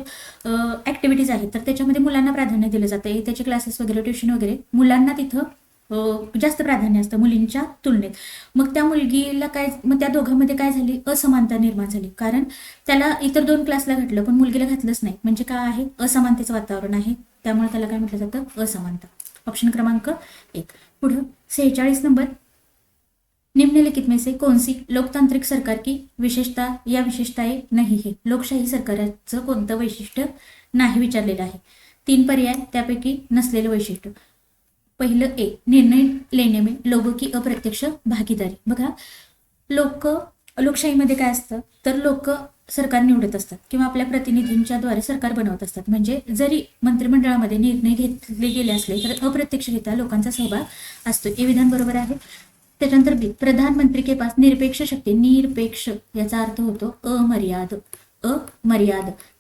ॲक्टिव्हिटीज आहेत तर त्याच्यामध्ये मुलांना प्राधान्य दिलं जातं. त्याचे क्लासेस वगैरे ट्युशन वगैरे मुलांना तिथं जास्त प्राधान्य असतं मुलींच्या तुलनेत. मग त्या मुलगीला काय, मग त्या दोघांमध्ये काय झाली? असमानता निर्माण झाली. कारण त्याला इतर 2 क्लासला घातलं पण मुलगीला घातलंच नाही, म्हणजे काय आहे? असमानतेचं वातावरण आहे. त्यामुळे त्याला काय म्हटलं जातं? असमानता. ऑप्शन क्रमांक 1. पुढं 46 नंबर निम्नलिखित में से कौन सी लोकतांत्रिक सरकार की विशेषता या विशेषताएं नहीं है. लोकशाही सरकारचं कोणतं वैशिष्ट्य नाही विचारलेलं आहे. 3 पर्याय त्यापैकी नसलेलं वैशिष्ट्य. पहिलं ए निर्णय लेने में लोगों की अप्रत्यक्ष भागीदारी. बघा लोकशाहीमध्ये काय असतं तर लोक सरकार निवडत असतात किंवा आपल्या प्रतिनिधींच्या द्वारे सरकार बनवत असतात. म्हणजे जरी मंत्रिमंडळामध्ये निर्णय घेतले गेले असले तर अप्रत्यक्षरित्या लोकांचा सहभाग असतो. हे विधान बरोबर आहे. त्याच्यानंतर बी प्रधानमंत्री के पास निरपेक्ष शक्ती, निरपेक्ष याचा अर्थ होतो अमर्याद.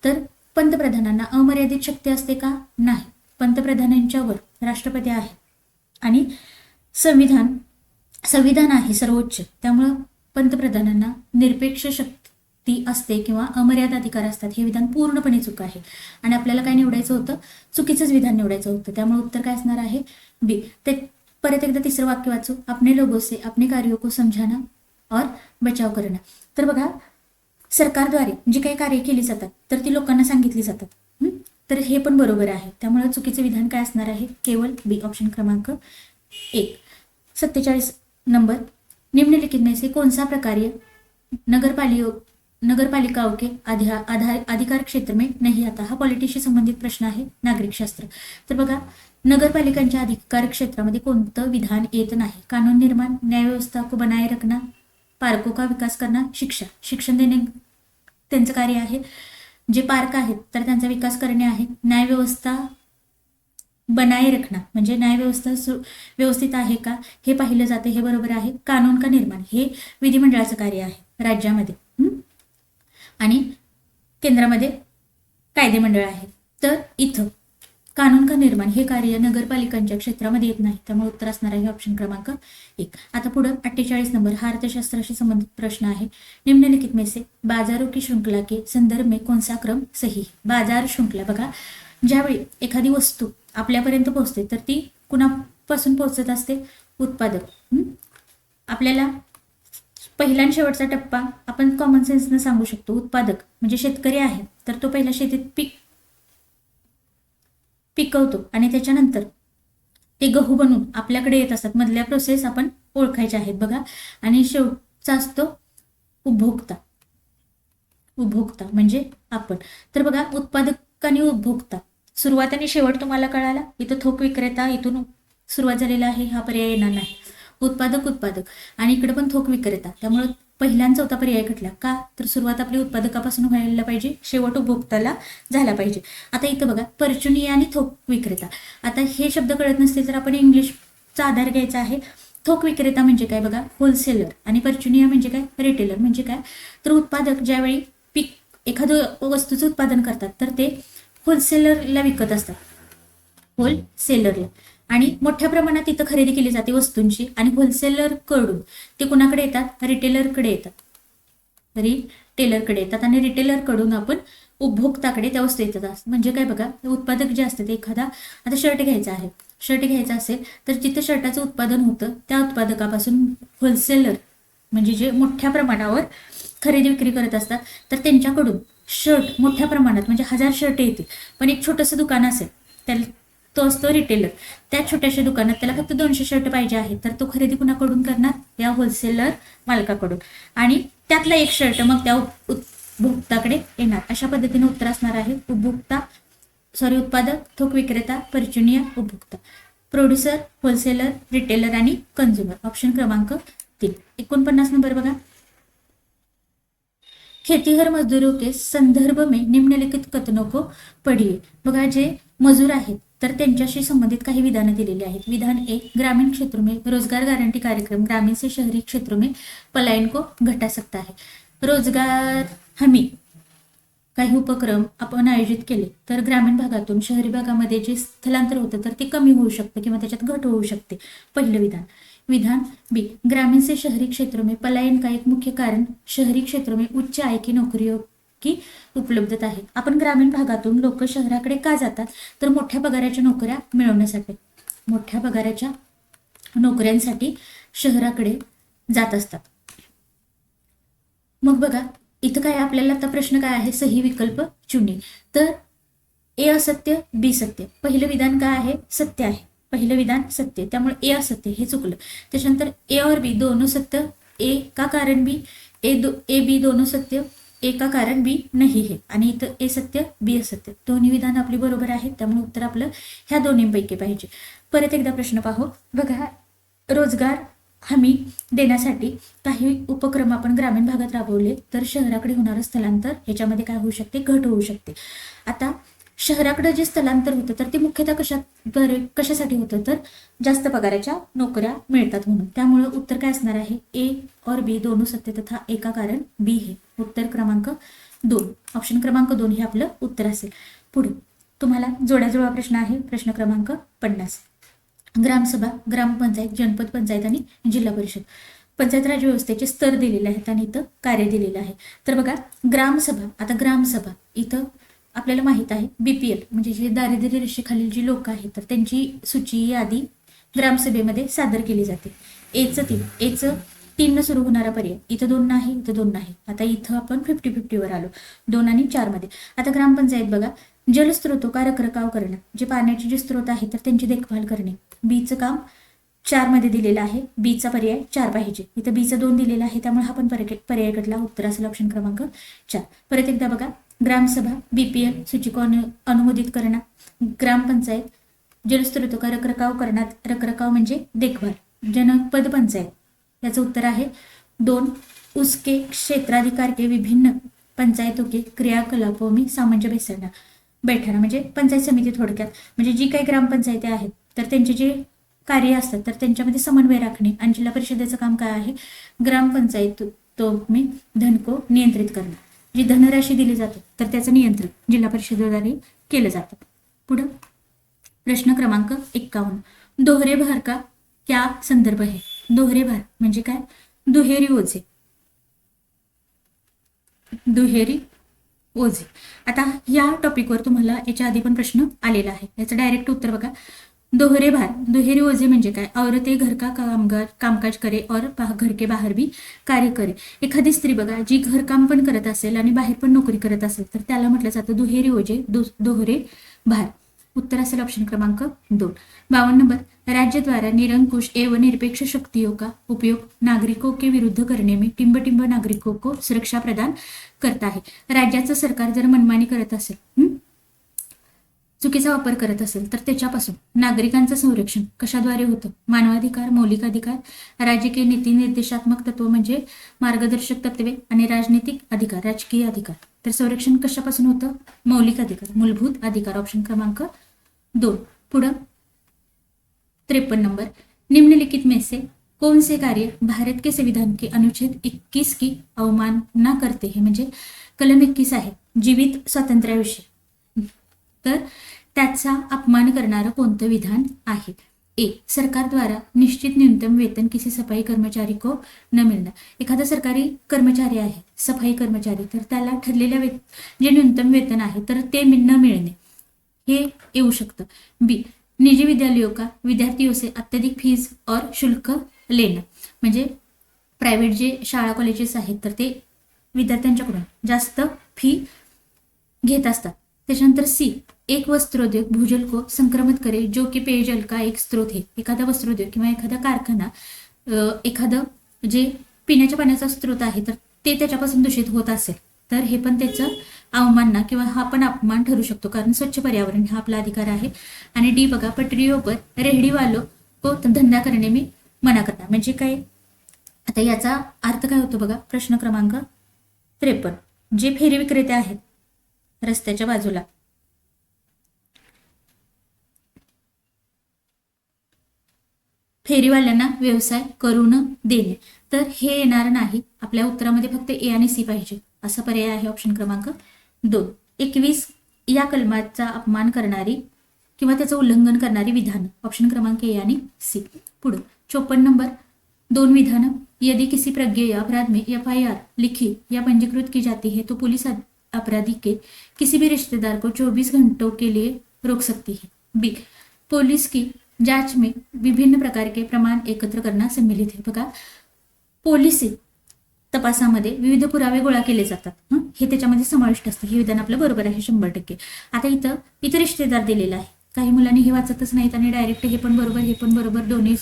तर पंतप्रधानांना अमर्यादित शक्ती असते का? नाही. पंतप्रधानांच्या वर राष्ट्रपती आहे आणि संविधान आहे सर्वोच्च, त्यामुळं पंतप्रधानांना निरपेक्ष शक्ती असते किंवा अमर्याद अधिकार असतात. हे विधान पूर्णपणे चूक आहे आणि आपल्याला काय निवडायचं होतं? चुकीचंच विधान निवडायचं होतं. त्यामुळे उत्तर काय असणार आहे? बी. ते परत एकदा तिसरं वाक्य वाचू. अपने लोगों से अपने कार्यों को समझाना और बचाव करना. तर बघा सरकारद्वारे जी काही कार्य केली जातात तर ती लोकांना सांगितली जातात. तर हे पण बरोबर आहे. त्यामुळे चुकीचं विधान काय असणार आहे? केवळ बी. ऑप्शन क्रमांक 1. 47 नंबर निम्नलिखित में से कौन सा प्रकार्य नगरपालिकाओं के अधिकार क्षेत्र में नहीं आता. हा पॉलिटिक्सशी संबंधित प्रश्न आहे, नागरिकशास्त्र. तर बघा, नगरपालिकांच्या अधिकार क्षेत्रामध्ये कोणतं विधान येत नाही. कानून निर्माण, न्याय व्यवस्था को बनाए रखना, पार्कों का विकास करना, शिक्षण देणे त्यांचं कार्य आहे. जे पार्क आहेत तर त्यांचा विकास करणे आहे. न्याय व्यवस्था बनाए रखना म्हणजे न्याय व्यवस्था व्यवस्थित आहे का हे पाहिलं जाते, हे बरोबर आहे. कानून का निर्माण हे विधिमंडळाचं कार्य आहे राज्यामध्ये, आणि केंद्रामध्ये कायदेमंडळ आहे. तर इथं कानून का निर्माण हे कार्य नगरपालिकांच्या क्षेत्रामध्ये येत नाही, त्यामुळे उत्तर असणार आहे ऑप्शन क्रमांक 1. आता पुढे 48 नंबर हा अर्थशास्त्राशी संबंधित प्रश्न आहे. निम्नलिखित में से बाजारों की श्रृंखला के संदर्भ में कौन सा क्रम सही. बाजार श्रृंखला बघा, ज्यावेळी एखादी वस्तू आपल्यापर्यंत पोहोचते तर ती कुणापासून पोहोचत असते, उत्पादक. आपल्याला पहिला आणि शेवटचा टप्पा आपण कॉमन सेन्सनं सांगू शकतो. उत्पादक म्हणजे शेतकरी आहे तर तो पहिला शेतीत पिकवतो आणि त्याच्यानंतर ते गहू बनवून आपल्याकडे येत असतात. मधल्या प्रोसेस आपण ओळखायच्या आहेत बघा. आणि शेवटचा असतो उपभोक्ता म्हणजे आपण. तर बघा, उत्पादक आणि उपभोक्ता सुरुवात आणि शेवट तुम्हाला कळाला. इथं थोक विक्रेता इथून सुरुवात झालेला आहे, हा पर्याय येणार नाही. उत्पादक आणि इकडे पण थोक विक्रेता, त्यामुळे पहिल्यांचा चौथा पर्याय कुठला का, तर सुरुवात आपली उत्पादकापासून व्हायला पाहिजे, शेवट उपभोक्ताला झाला पाहिजे. आता इथं बघा, परचुनिया आणि थोक विक्रेता. आता हे शब्द कळत नसतील तर आपण इंग्लिशचा आधार घ्यायचा आहे. थोक विक्रेता म्हणजे काय बघा, होलसेलर, आणि परचुनिया म्हणजे काय, रिटेलर. म्हणजे काय, तर उत्पादक ज्यावेळी एखादं वस्तूचं उत्पादन करतात तर ते होलसेलरला विकत असतात, होलसेलरला. आणि मोठ्या प्रमाणात इथं खरेदी केली जाते वस्तूंची, आणि होलसेलर कडून ते कुणाकडे येतात, रिटेलरकडे येतात. आणि रिटेलर कडून आपण उपभोक्ताकडे त्या वस्तू येतात. म्हणजे काय बघा, उत्पादक जे असतात, एखादा आता शर्ट घ्यायचा असेल तर जिथं शर्टाचं उत्पादन होतं त्या उत्पादकापासून होलसेलर म्हणजे जे मोठ्या प्रमाणावर खरेदी विक्री करत असतात तर त्यांच्याकडून शर्ट मोठ्या प्रमाणात म्हणजे 1000 शर्ट येतील. पण एक छोटंसं दुकान असेल त्याला, तो असतो रिटेलर. त्या छोट्याशा दुकानात त्याला फक्त 200 शर्ट पाहिजे आहे तर तो खरेदी कुणाकडून करणार, या होलसेलर मालकाकडून. आणि त्यातला एक शर्ट मग त्या उपभोक्ताकडे येणार. अशा पद्धतीने उत्तर असणार आहे उत्पादक, थोक विक्रेता, परचुनिया, उपभोक्ता. प्रोड्युसर, होलसेलर, रिटेलर आणि कंझ्युमर. ऑप्शन क्रमांक 3. 49 नंबर बघा, खेतीहर मजदूरों के संदर्भ में निम्नलिखित कथनों को पढ़िए. बघा, जे मजूर आहेत तर त्यांच्याशी संबंधित काही विधानं दिलेली आहेत. विधान 1, ग्रामीण क्षेत्रों में रोजगार गारंटी कार्यक्रम ग्रामीण से शहरी क्षेत्रों में पलायन को घटा सकता है. रोजगार हमी काही उपक्रम आपण आयोजित केले तर ग्रामीण भागातून शहरी भागामध्ये जे स्थलांतर होतं तर ते कमी होऊ शकतं किंवा त्याच्यात घट होऊ शकते. पहिलं विधान. विधान बी, ग्रामीण से शहरी क्षेत्रों में पलायन का एक मुख्य कारण शहरी क्षेत्रों में उच्च आय की नौकरियों की उपलब्धता आहे. आपण ग्रामीण भागातून लोक शहराकडे का जातात, तर मोठ्या पगाराच्या नोकऱ्या मिळवण्यासाठी, मोठ्या पगाराच्या नोकऱ्यांसाठी शहराकडे जात असतात. मग बघा, इथं काय आपल्याला आता प्रश्न काय आहे, सही विकल्प चुनी. तर ए असत्य, बी सत्य. पहिलं विधान काय आहे, सत्य आहे. पहिलं विधान सत्य, त्यामुळे ए असत्य हे चुकलं. त्याच्यानंतर ए और बी दोनों सत्य, ए का कारण बी, ए बी दोनों सत्य, ए का कारण बी नाही है. आणि इथं ए सत्य, बी असत्य. दोन्ही विधान आपली बरोबर आहेत, त्यामुळे उत्तर आपलं ह्या दोन्हीपैकी पाहिजे. परत एकदा प्रश्न पाहू. बघा, रोजगार हमी देण्यासाठी काही उपक्रम आपण ग्रामीण भागात राबवले तर शहराकडे होणारं स्थलांतर ह्याच्यामध्ये काय होऊ शकते, घट होऊ शकते. आता शहराकडे जे स्थलांतर होतं तर ते मुख्यतः कशासाठी होतं, तर जास्त पगाराच्या नोकऱ्या मिळतात म्हणून. त्यामुळे उत्तर काय असणार आहे, ए और बी दोनों सत्य तथा ए का कारण बी हे. उत्तर क्रमांक 2, ऑप्शन क्रमांक 2 हे आपलं उत्तर असेल. पुढे तुम्हाला जोड्याजुळवा प्रश्न आहे, प्रश्न क्रमांक 50. ग्रामसभा, ग्रामपंचायत, जनपद पंचायत आणि जिल्हा परिषद. पंचायत राज व्यवस्थेचे स्तर दिलेले आहेत आणि इथं कार्य दिलेलं आहे. तर बघा, ग्रामसभा. आता ग्रामसभा इथं आपल्याला माहित आहे बीपीएल म्हणजे जे दारिद्र्य रेषेखालील जी लोक आहेत तर त्यांची सूची यादी ग्रामसभेमध्ये सादर केली जाते. एचं 3 न सुरू होणारा पर्याय. इथं 2 नाही, इथं 2 नाही. आता इथं आपण 50-50 वर आलो, 2 आणि 4 मध्ये. आता ग्रामपंचायत बघा, जलस्रोतो का रखरखाव करणं, जे पाण्याचे जे स्रोत आहेत तर त्यांची देखभाल करणे. बीचं काम 4 मध्ये दिलेला आहे, बीचा पर्याय 4 पाहिजे. इथं बीचं 2 दिलेलं आहे, त्यामुळे हा पण पर्याय कटला. उत्तर असेल ऑप्शन क्रमांक 4. परत एकदा बघा, ग्रामसभा, बीपीएल सूचिका अनुमोदित करणं, ग्रामपंचायत, जलस्रोत का रखरखाव करण्यात, रखरखाव म्हणजे देखभाल, जनपद पंचायत. याचं उत्तर आहे 2. उसके क्षेत्राधिकार के विभिन्न पंचायतों के क्रियाकलापों में सामंजस्य बैठाना, म्हणजे पंचायत समिती थोडक्यात, म्हणजे जी काही ग्रामपंचायती आहेत तर त्यांचे जे कार्य असतात तर त्यांच्यामध्ये समन्वय राखणे. आणि जिल्हा परिषदेचं काम काय आहे, ग्रामपंचायत तो मी धन को नियंत्रित करणं, जी धनराशी दिली जाते तर त्याचं नियंत्रण जिल्हा परिषदेद्वारे केलं जातं. पुढं प्रश्न क्रमांक 51, दोहरे भार का क्या संदर्भ आहे. दोहरे भार म्हणजे काय, दुहेरी ओझे, दुहेरी ओझे. आता या टॉपिकवर तुम्हाला याच्या आधी पण प्रश्न आलेला आहे, याचं डायरेक्ट उत्तर बघा. दोहरे भार, दुहेरी ओझे म्हणजे काय, औरतें घर का कामकाज करे और घर के बाहेर भी कार्य करे. एखादी स्त्री बघा जी घरकाम पण करत असेल आणि बाहेर पण नोकरी करत असेल तर त्याला म्हटलं जातं दुहेरी ओझे, दोहरे भार. उत्तर असेल ऑप्शन क्रमांक 2. 52 नंबर, राज्य द्वारा निरंकुश एवं निरपेक्ष शक्तियों का उपयोग नागरिकों के विरुद्ध करने में टिंब टिंब नागरिकों को सुरक्षा प्रदान करता है. राज्याचं सरकार जर मनमानी करत असेल, चुकीचा वापर करत असेल तर त्याच्यापासून नागरिकांचं संरक्षण कशाद्वारे होतं, मानवाधिकार, मौलिक अधिकार, राजकीय नीती निर्देशात्मक तत्व म्हणजे मार्गदर्शक तत्वे, आणि राजनीतिक अधिकार, राजकीय अधिकार. तर संरक्षण कशापासून होतं, मौलिक अधिकार, मूलभूत अधिकार. ऑप्शन क्रमांक 2. पुढं 53 नंबर, निम्नलिखित में से कौन से कार्य भारत के संविधान के अनुच्छेद 21 की अवमानना करते हैं, म्हणजे कलम 21 आहे जीवित स्वातंत्र्याविषयी, तर त्याचा अपमान करणारं कोणतं विधान आहे. ए, सरकार द्वारा निश्चित न्यूनतम वेतन किसी सफाई कर्मचारी को न मिळणं. एखादा सरकारी कर्मचारी आहे, सफाई कर्मचारी, तर त्याला ठरलेल्या जे न्यूनतम वेतन आहे तर ते न मिळणे हे येऊ शकतं. बी, निजी विद्यालयों का विद्यार्थियों से अत्यधिक फीस और शुल्क लेणं, म्हणजे प्रायव्हेट जे शाळा कॉलेजेस आहेत तर ते विद्यार्थ्यांच्याकडून जास्त फी घेत असतात. त्याच्यानंतर सी, एक वस्त्रोद्योग भूजल को संक्रमित करे जो की पेयजल का एक स्रोत है. एखादा वस्त्रोद्योग किंवा एखादा कारखाना एखादं जे पिण्याच्या पाण्याचा स्रोत आहे तर ते त्याच्यापासून दूषित होत असेल तर हे पण त्याचं अवमानना किंवा हा पण अपमान ठरू शकतो, कारण स्वच्छ पर्यावरण हा आपला अधिकार आहे. आणि डी बघा, पटरियों पर रेहडी वालों को धंदा करने में मना करना, म्हणजे काय. आता याचा अर्थ काय होतो बघा, प्रश्न क्रमांक 53, जे फेरी विक्रेते आहेत रस्त्याच्या बाजूला, फेरीवाल्यांना व्यवसाय करू न देणे, तर हे येणार नाही. आपल्या उत्तरामध्ये फक्त ए आणि सी पाहिजे, असा पर्याय आहे ऑप्शन क्रमांक 2. 21 या कलमाचा अपमान करणारी किंवा त्याचं उल्लंघन करणारी विधान, ऑप्शन क्रमांक ए आणि सी. पुढे 54 नंबर, 2 विधान, यदि किसी प्रज्ञेय अपराध में FIR लिखी या पंजीकृत की जाती है तो पुलिस अपराधी के किसी भी रिश्तेदार को 24 घंटों के लिए रोक सकती है. बी, पुलिस की जांच में विभिन्न प्रकार के प्रमाण एकत्र करना सम्मिलित है. बघा, पोलिसी तपासामध्ये विविध पुरावे गोळा केले जातात, हे त्याच्यामध्ये समाविष्ट असतं. हे विधान आपलं बरोबर आहे 100%. आता इथं रिश्तेदार दिलेला आहे. काही मुलांनी हे वाचतच नाहीत आणि डायरेक्ट हे पण बरोबर हे पण बरोबर दोन्ही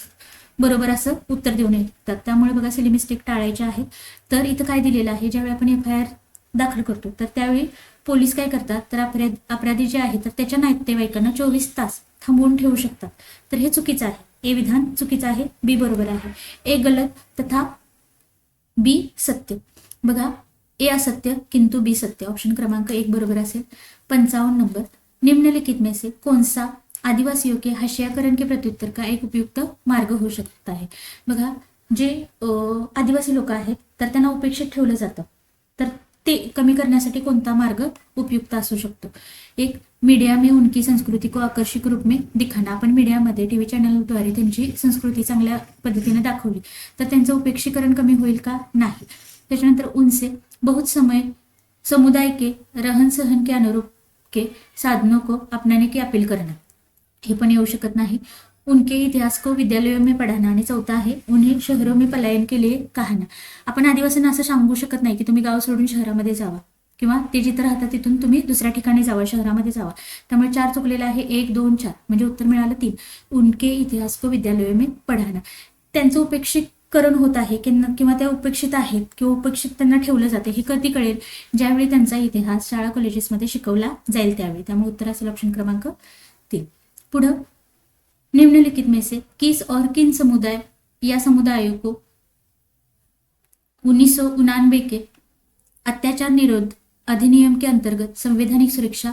बरोबर असं उत्तर देऊन येतात. त्यामुळे बघा सिली मिस्टेक टाळायचे आहेत. तर इथं काय दिलेलं आहे, ज्यावेळी आपण FIR दाखल करतो तर त्यावेळी पोलीस काय करतात, तर अपराधी जे आहे तर त्याच्या नातेवाईकांना 24 तास थांबवून ठेवू शकतात. तर हे चुकीचं आहे. ए विधान चुकीचं आहे, बी बरोबर आहे. ए गलत तथा बी सत्य. बघा, ए असत्य किंतु बी सत्य. ऑप्शन क्रमांक 1 बरोबर असेल. 55 नंबर, निम्नलिखित में से कौन सा आदिवासियों के हाशियाकरण के प्रत्युत्तर का एक उपयुक्त मार्ग होऊ शकता है. बघा, जे आदिवासी लोक आहेत तर त्यांना उपेक्षित ठेवलं जातं, तर ते कमी करण्यासाठी कोणता मार्ग उपयुक्त असू शकतो. एक, मीडिया में उनकी संस्कृती को आकर्षक रूप में दिखाना. आपण मीडियामध्ये टीव्ही चॅनलद्वारे त्यांची संस्कृती चांगल्या पद्धतीने दाखवली तर त्यांचं उपेक्षीकरण कमी होईल का, नाही. त्याच्यानंतर उनसे बहुत समय समुदाय के रहन सहन के अनुरूप के साधनों को अपनाने की अपील करना, हे पण येऊ शकत नाही. उनके इतिहास को विद्यालयों में पढ़ाना. आणि 4था आहे, उन्हें शहरों में पलायन के लिए कहना. आपण आदिवासींना असं सांगू शकत नाही की तुम्ही गाव सोडून शहरामध्ये जावा, किंवा ते जिथं राहतात तिथून तुम्ही दुसऱ्या ठिकाणी जावा, शहरामध्ये जावा. त्यामुळे 4 चुकलेला आहे. 1 2 4 म्हणजे उत्तर मिळालं 3. उनके इतिहास को विद्यालय में पढ़ाना. त्यांचं उपेक्षितकरण होत आहे किंवा त्या उपेक्षित आहेत किंवा उपेक्षित त्यांना ठेवलं जाते, हे कधी कळेल? ज्यावेळी त्यांचा इतिहास शाळा कॉलेजेसमध्ये शिकवला जाईल त्यावेळी. त्यामुळे उत्तर असेल ऑप्शन क्रमांक 3. पुढं, निम्नलिखित में से किस और किन समुदाय या समुदायों को 1999 के अत्याचार निरोध अधिनियम के अंतर्गत संवैधानिक सुरक्षा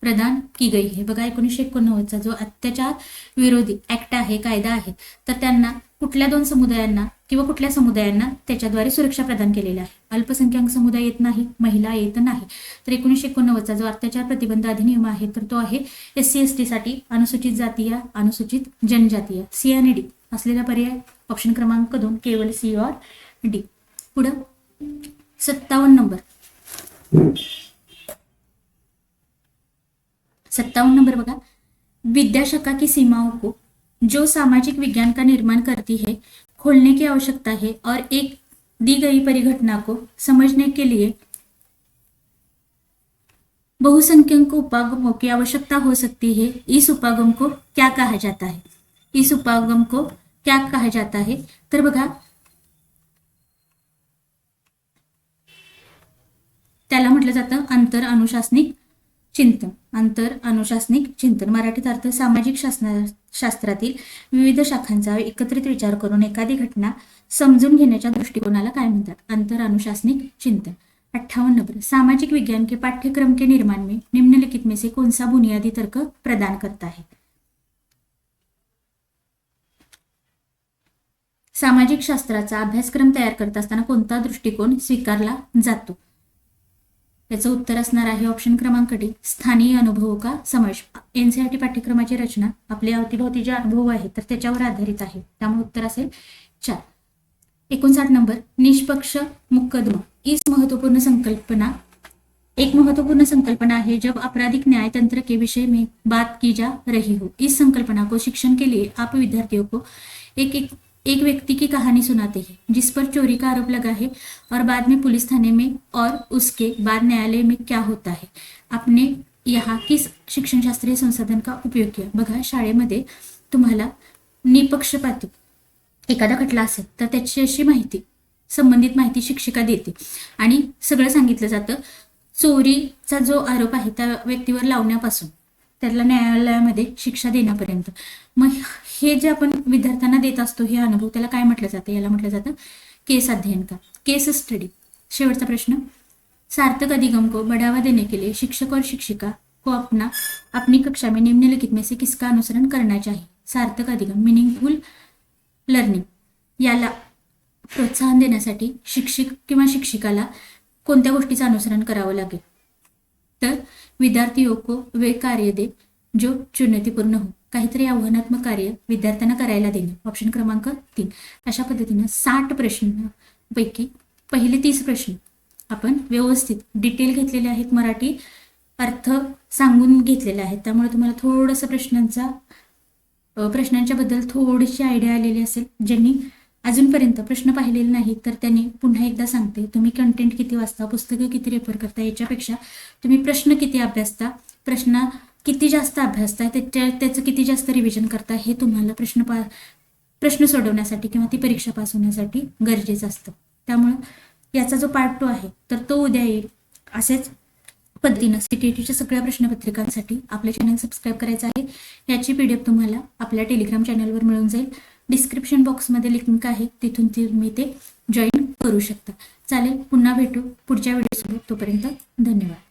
प्रदान की गई है. बघा, 1989चा जो अत्याचार विरोधी ऍक्ट आहे, कायदा आहे, तर त्यांना कुठल्या 2 समुदायांना किंवा कुठल्या समुदायांना त्याच्याद्वारे सुरक्षा प्रदान केलेला आहे? अल्पसंख्याक समुदाय येत नाही, महिला येत नाही. तर 1989चा जो अत्याचार प्रतिबंध अधिनियम आहे तर तो आहे SC ST साठी, अनुसूचित जातीय, अनुसूचित जनजातीय. C आणि D असलेला पर्याय ऑप्शन क्रमांक 2 केवळ C और D. पुढं 57 नंबर 57 नंबर बघा, विद्याशाखा की सीमाओं को जो सामाजिक विज्ञान का निर्माण करती है खोलने की आवश्यकता है और एक दी गई परिघटना को समझने के लिए बहुसंख्यक उपागमों की आवश्यकता हो सकती है. इस उपागम को क्या कहा जाता है? इस उपागम को क्या कहा जाता है? तर बघा, त्याला म्हटलं जातं आंतर अनुशासनिक चिंतन. आंतर अनुशासनिक चिंतन मराठीत अर्थ सामाजिक शास्त्रातील विविध शाखांचा एकत्रित विचार करून एखादी घटना समजून घेण्याच्या दृष्टिकोनाला काय म्हणतात? आंतर अनुशासनिक चिंतन. 58 नंबर, सामाजिक विज्ञान के पाठ्यक्रम के निर्माण में निम्नलिखित में से कौन सा बुनियादी तर्क प्रदान करता है? सामाजिक शास्त्राचा अभ्यासक्रम तयार करत असताना कोणता दृष्टिकोन स्वीकारला जातो? याचं उत्तर असणार आहे ऑप्शन क्रमांक D, स्थानीय अनुभव का समावेश. NCERT पाठ्यक्रमाची रचना आपल्या अवतीभोवती जे अनुभव आहेत तर त्याच्यावर आधारित आहे. त्यामुळे उत्तर असेल 4. 59 नंबर, निष्पक्ष मुकदमा एक महत्वपूर्ण संकल्पना है जब आपराधिक न्याय तंत्र के विषय में बात की जा रही हो. इस संकल्पना को शिक्षण के लिए आप विद्यार्थियों को एक व्यक्ति की कहानी सुनाते हैं जिस पर चोरी का आरोप लगा है और बाद में पुलिस थाने में और उसके बाद न्यायालय में क्या होता है. आपने यहाँ किस शिक्षणशास्त्रीय संसाधन का उपयोग किया? बघा, शाळेमध्ये तुम्हाला निपक्षपाती एखादा खटला असेल तर त्याची माहिती, संबंधित माहिती शिक्षिका देते आणि सगळं सांगितलं जातं. चोरीचा जो आरोप आहे त्या व्यक्तीवर लावण्यापासून त्याला न्यायालयामध्ये शिक्षा देण्यापर्यंत. मग हे जे आपण विद्यार्थ्यांना देत असतो हे अनुभव, त्याला काय म्हटलं जातं? याला म्हटलं जातं केस अध्ययन का, केस स्टडी. शेवटचा प्रश्न, सार्थक अधिगम को बढ़ावा देने के लिए शिक्षक और शिक्षिका को अपनी कक्षा में निम्नलिखित में से किसका अनुसरण करना चाहिए? सार्थक अधिगम मीनिंगफुल लर्निंग याला प्रोत्साहन देण्यासाठी शिक्षक किंवा शिक्षिकाला कोणत्या गोष्टीचं अनुसरण करावं लागेल? तर विद्यार्थियों को वे कार्य दे जो चुनौतीपूर्ण हो. काहीतरी आव्हानात्मक कार्य विद्यार्थ्यांना करायला देणे. ऑप्शन क्रमांक 3. अशा पद्धतीने 60 प्रश्नांपैकी पहिले 30 प्रश्न आपण व्यवस्थित डिटेल घेतलेले आहेत, मराठी अर्थ सांगून घेतलेले आहेत. त्यामुळे तुम्हाला थोडंसं प्रश्नांच्या बद्दल थोडीशी आयडिया आलेली असेल. ज्यांनी अजूनपर्यंत प्रश्न पाहिलेले नाही तर त्यांनी पुन्हा एकदा सांगते, तुम्ही कंटेंट किती वाचता, पुस्तकं किती रेफर करता, याच्यापेक्षा तुम्ही प्रश्न किती अभ्यासता, प्रश्न किती जास्त अभ्यासता, त्याचं किती जास्त रिव्हिजन करता, हे तुम्हाला प्रश्न सोडवण्यासाठी किंवा ती परीक्षा पास होण्यासाठी गरजेचं असतं. त्यामुळे याचा जो पार्ट 2 आहे तर तो उद्या येईल. असेच पद्धतीनं CTETच्या सगळ्या प्रश्नपत्रिकांसाठी आपले चॅनल सबस्क्राईब करायचं आहे. याची PDF तुम्हाला आपल्या टेलिग्राम चॅनलवर मिळून जाईल. डिस्क्रिप्शन बॉक्समध्ये लिंक आहे, तिथून तुम्ही ते जॉईन करू शकता. चालेल, पुन्हा भेटू पुढच्या व्हिडिओसोबत. तोपर्यंत धन्यवाद.